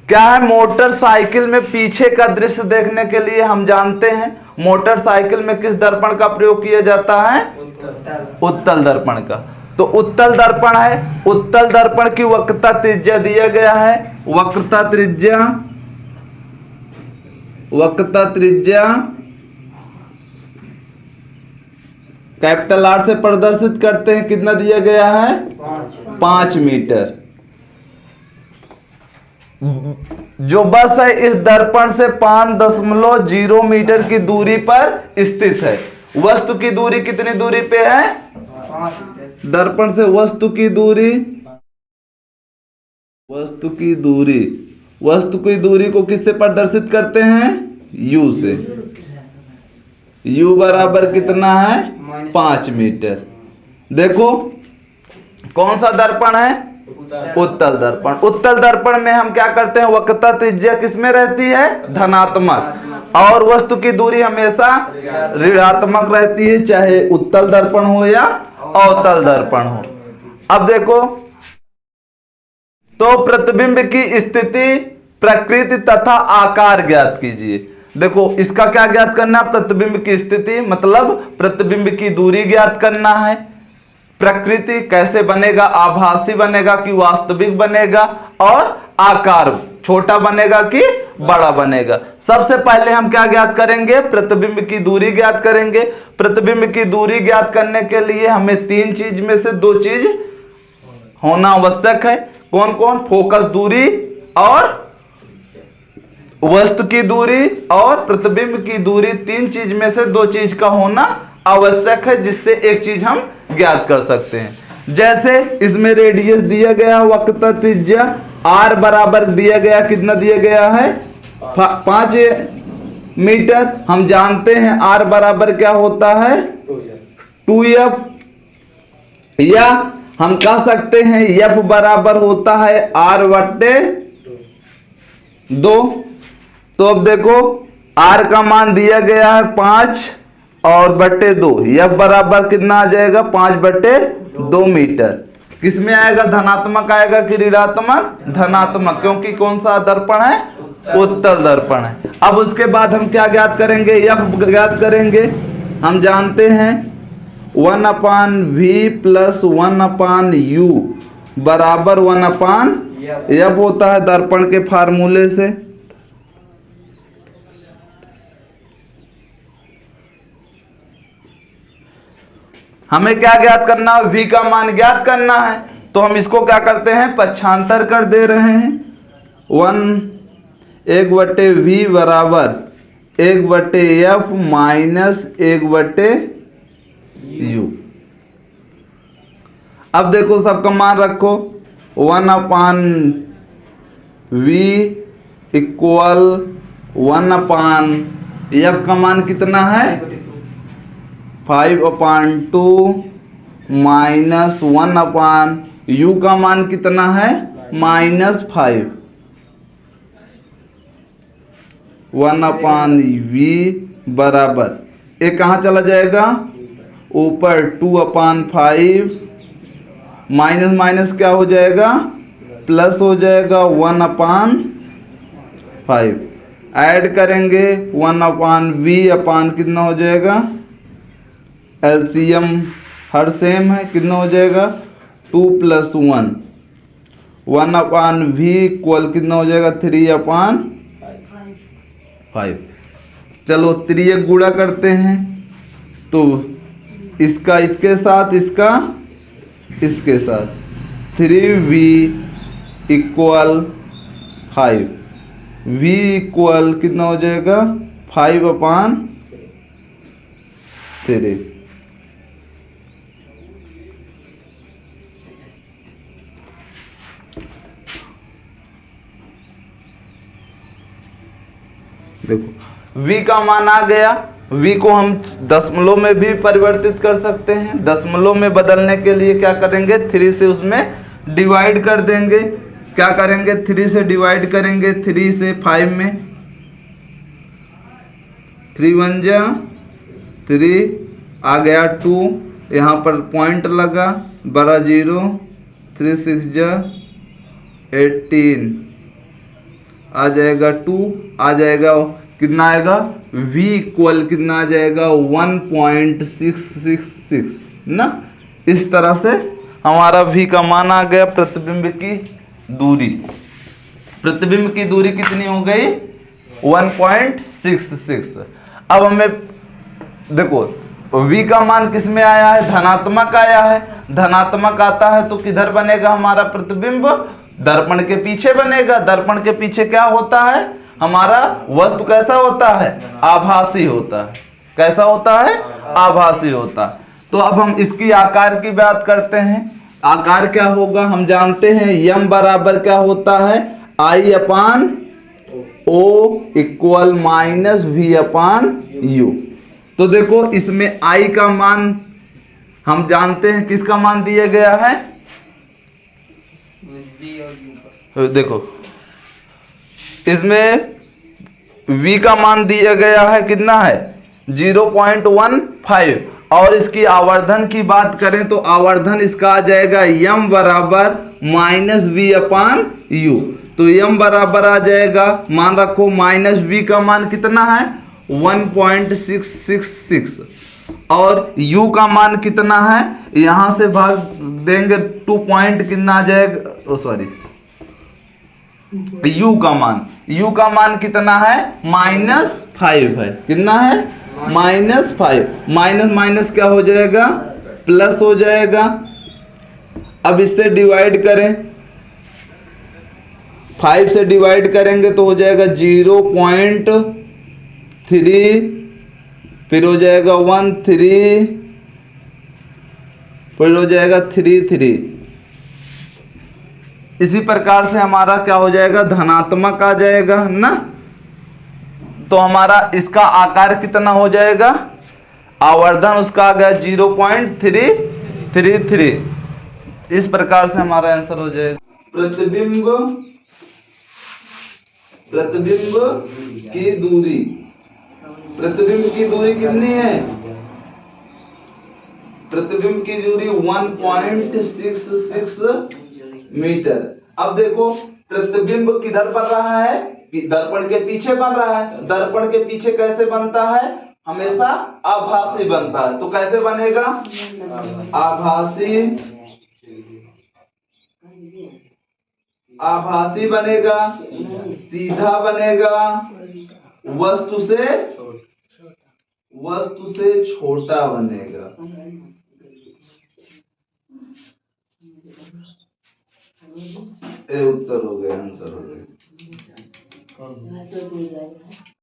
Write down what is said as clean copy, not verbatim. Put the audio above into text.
क्या है, मोटरसाइकिल में पीछे का दृश्य देखने के लिए हम जानते हैं मोटरसाइकिल में किस दर्पण का प्रयोग किया जाता है, उत्तल दर्पण का। तो उत्तल दर्पण है, उत्तल दर्पण की वक्रता त्रिज्या दिया गया है, वक्रता त्रिज्या कैपिटल आर से प्रदर्शित करते हैं, कितना दिया गया है, 5 मीटर। जो बस है इस दर्पण से 5.0 मीटर की दूरी पर स्थित है। वस्तु की दूरी कितनी दूरी पे है, दर्पण से वस्तु की दूरी को किससे प्रदर्शित करते हैं, u से। u बराबर कितना है, 5 मीटर। देखो कौन सा दर्पण है, उत्तल दर्पण। उत्तल दर्पण में हम क्या करते हैं, वक्रता त्रिज्या किसमें रहती है, धनात्मक, और वस्तु की दूरी हमेशा ऋणात्मक रहती है, चाहे उत्तल दर्पण हो या अवतल दर्पण हो। अब देखो, तो प्रतिबिंब की स्थिति, प्रकृति तथा आकार ज्ञात कीजिए। देखो इसका क्या ज्ञात करना, प्रतिबिंब की स्थिति मतलब प्रतिबिंब की दूरी ज्ञात करना है। प्रकृति कैसे बनेगा, आभासी बनेगा कि वास्तविक बनेगा, और आकार छोटा बनेगा कि बड़ा बनेगा। सबसे पहले हम क्या ज्ञात करेंगे, प्रतिबिंब की दूरी ज्ञात करेंगे। प्रतिबिंब की दूरी ज्ञात करने के लिए हमें 3 चीज में से 2 चीज होना आवश्यक है। कौन कौन, फोकस दूरी और वस्तु की दूरी और प्रतिबिंब की दूरी, 3 चीज में से 2 चीज का होना आवश्यक है, जिससे एक चीज हम ज्ञात कर सकते हैं। जैसे इसमें रेडियस दिया गया, वक्रता त्रिज्या r बराबर दिया गया, कितना दिया गया है, 5 मीटर। हम जानते हैं r बराबर क्या होता है, 2f, या हम कह सकते हैं f बराबर होता है r/2। तो अब देखो r का मान दिया गया है 5 और बटे 2, f बराबर कितना आ जाएगा, 5/2 मीटर। किसमें आएगा, धनात्मक आएगा कि ऋणात्मक, धनात्मक, क्योंकि कौन सा दर्पण है, उत्तल दर्पण है। अब उसके बाद हम क्या ज्ञात करेंगे, f ज्ञात करेंगे। हम जानते हैं 1/v + 1/u बराबर 1/f होता है दर्पण के फार्मूले से। हमें क्या ज्ञात करना है, v का मान ज्ञात करना है। तो हम इसको क्या करते हैं, पक्षांतर कर दे रहे हैं। 1/v बराबर 1/f माइनस 1/u। अब देखो सबका मान रखो, 1/v इक्वल 1/f का मान कितना है, 5/2 माइनस 1/u का मान कितना है, -5। 1/v बराबर, ये कहाँ चला जाएगा, ऊपर 2/5, माइनस माइनस क्या हो जाएगा, प्लस हो जाएगा 1/5। ऐड करेंगे 1/v अपान कितना हो जाएगा, एलसीएम हर सेम है, कितना हो जाएगा 2 + 1, 1/v इक्वल कितना हो जाएगा 3/5। चलो 3 गुणा करते हैं, तो इसका इसके साथ, इसका इसके साथ, 3v इक्वल 5, v इक्वल कितना हो जाएगा 5/3। देखो v का मान आ गया। v को हम दशमलव में भी परिवर्तित कर सकते हैं। दशमलव में बदलने के लिए क्या करेंगे, 3 से उसमें डिवाइड कर देंगे। क्या करेंगे, 3 से डिवाइड करेंगे, 3 से 5 में, 3 × 1 = 3, आ गया 2, यहाँ पर पॉइंट लगा, बड़ा 0, 3 × 6 = 18, आ जाएगा 2, आ जाएगा कितना आएगा v इक्वल कितना आ जाएगा 1.666 ना। इस तरह से हमारा v का मान आ गया। प्रतिबिंब की दूरी, प्रतिबिंब की दूरी कितनी हो गई 1.66। अब हमें देखो v का मान किस में आया है, धनात्मक आया है। धनात्मक आता है तो किधर बनेगा हमारा प्रतिबिंब, दर्पण के पीछे बनेगा। दर्पण के पीछे क्या होता है, हमारा वस्तु कैसा होता है, आभासी होता है। कैसा होता है, आभासी होता है। तो अब हम इसकी आकार की बात करते हैं। आकार क्या होगा, हम जानते हैं m बराबर क्या होता है, I upon O equal minus V upon U। तो देखो इसमें I का मान हम जानते हैं, किसका मान दिया गया है, देखो इसमें v का मान दिया गया है कितना है 0.15। और इसकी आवर्धन की बात करें तो आवर्धन इसका आ जाएगा m बराबर माइनस वी अपान यू। तो m बराबर आ जाएगा, मान रखो माइनस v का मान कितना है 1.666 और u का मान कितना है, यहां से भाग देंगे 2 पॉइंट कितना आ जाएगा, सॉरी u का मान कितना है -5 है। कितना है -5। माइनस माइनस क्या हो जाएगा, प्लस हो जाएगा। अब इससे डिवाइड करें, 5 से डिवाइड करेंगे तो हो जाएगा 0.3, फिर हो जाएगा 13, फिर हो जाएगा 33। इसी प्रकार से हमारा क्या हो जाएगा, धनात्मक आ जाएगा ना। तो हमारा इसका आकार कितना हो जाएगा, आवर्धन उसका आ गया 0.333। इस प्रकार से हमारा आंसर हो जाएगा। प्रतिबिंब की दूरी, प्रतिबिंब की दूरी कितनी है, प्रतिबिंब की दूरी 1.66 मीटर। अब देखो प्रतिबिंब किधर बन रहा है, दर्पण के पीछे बन रहा है। दर्पण के पीछे कैसे बनता है, हमेशा आभासी बनता है। तो कैसे बनेगा, आभासी बनेगा, सीधा बनेगा, वस्तु से छोटा बनेगा। ये उत्तर हो गया, आंसर हो गया।